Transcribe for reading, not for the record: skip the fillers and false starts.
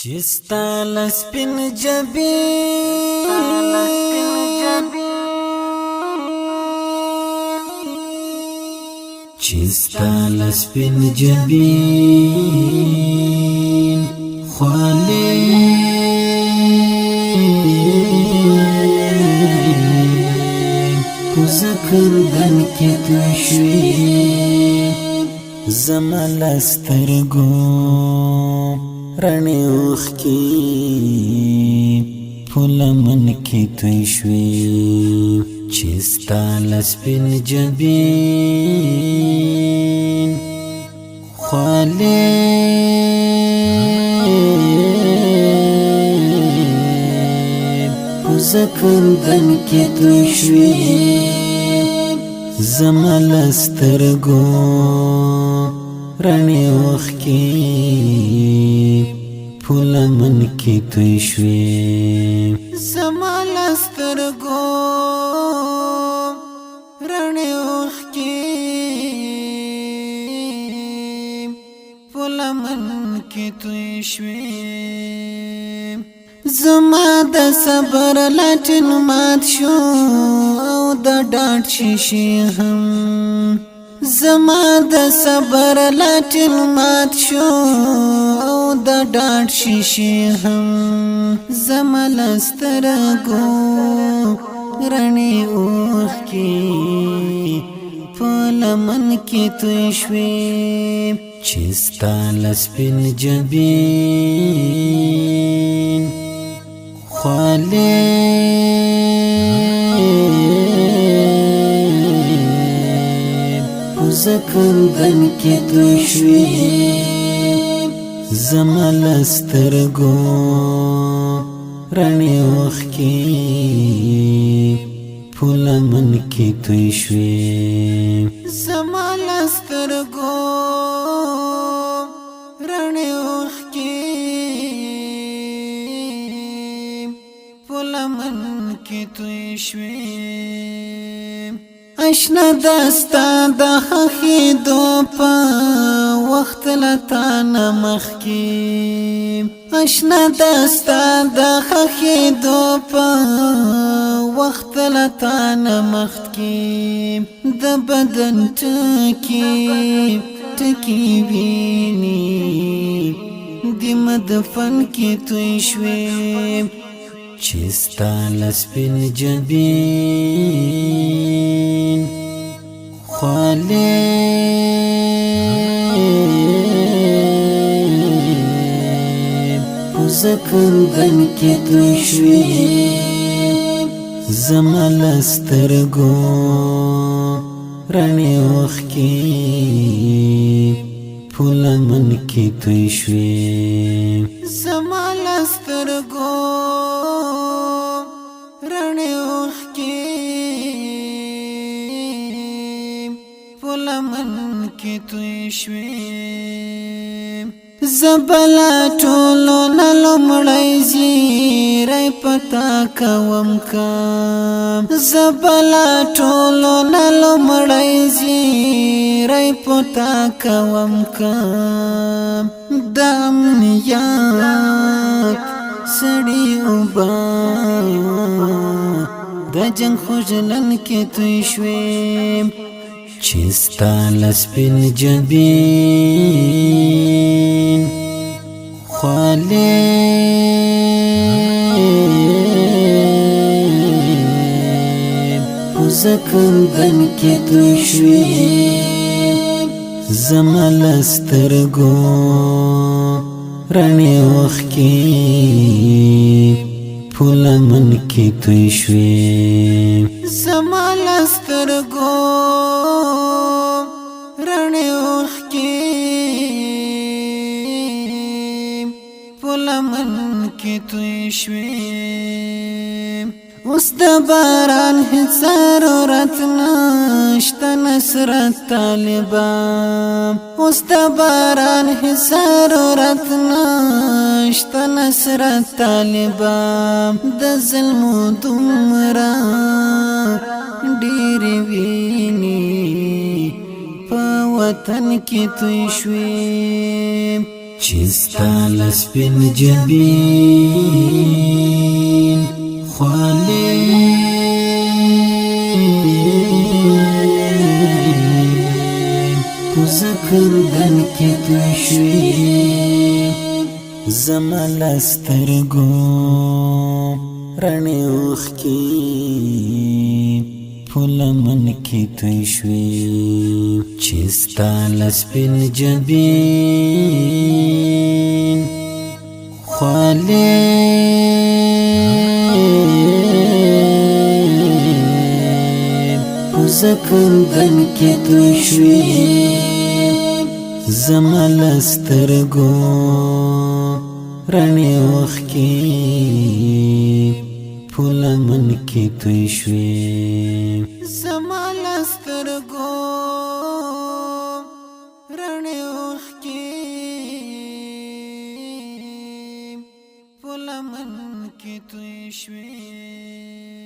چستا لسپن جبین چستا لسپن جبین خوالی ذکر دن کی تشوی زمال استرگو رانی اوخ کی پھول من کی تشوی چستا لسپن جبین خوالی ذکر دن کی تشوی زمال استرگو رانی اوخ کی پھول من کی تشوی زمال استرگو رانی اوخ کی پھول من کی تشوی زما د صبر لاټن مات شو او د ډاډ شیشې هم زما د صبر لاټن مات شو او د ډاډ شیشې هم زما لسترګو رڼې اوښکې په لمن کې توی شوې چې ستا لسپین جبین خوالی ذکر دن کی تشوی زمال استرگو رانی اوخ کی پھول من کی تشوی زمال استرگو رانی اوخ کی من کی تشوی اشنا دستا د خخې دو په وخت لتان مخ کی اشنا دستا د خخې دو په وخت لتان مخ کی د بدن ټکی ویني د مدفن کی تشوی چستا لسپن جبین خوالی ذکر دن کی تشوی زمال استرگو رانی اوخ کی پھول من کی تشوی زمال استرگو رانی اوخ کی پھول من کی تشوی زبلا ټولو نلو مړی زیری پتا کوم کا زبلا ټولو نلو مړی زیری پتا کوم کا د امنیات سړی اوبا د جنگ خوجلن کې تشوی چستا لسپن جبین خوالی ذکر دن کی تشوی زمال استرگو رانی اوخ کی پھول من کی تشوی زمال استرگو رانی اوخ کی پھول من کی تشوی اوس د باران هیڅ ضرورت نشته نصرت طالبان اوس د باران هیڅ ضرورت نشته نصرت طالبان د ظلم دومره ډېرې ویني په وطن کې توی شوې چستا لسپن جبین خوالی ذکر دن کی تشوی زمال استرگو رنی اوخ کی پھول من کی تشوی چستا لسپن جبین خوالی ذکر دن کی تشوی زمال استرگو رنی وخ کی پھول من کی تشوی زمال استرگو رنی وخ کی پھول من کی تشوی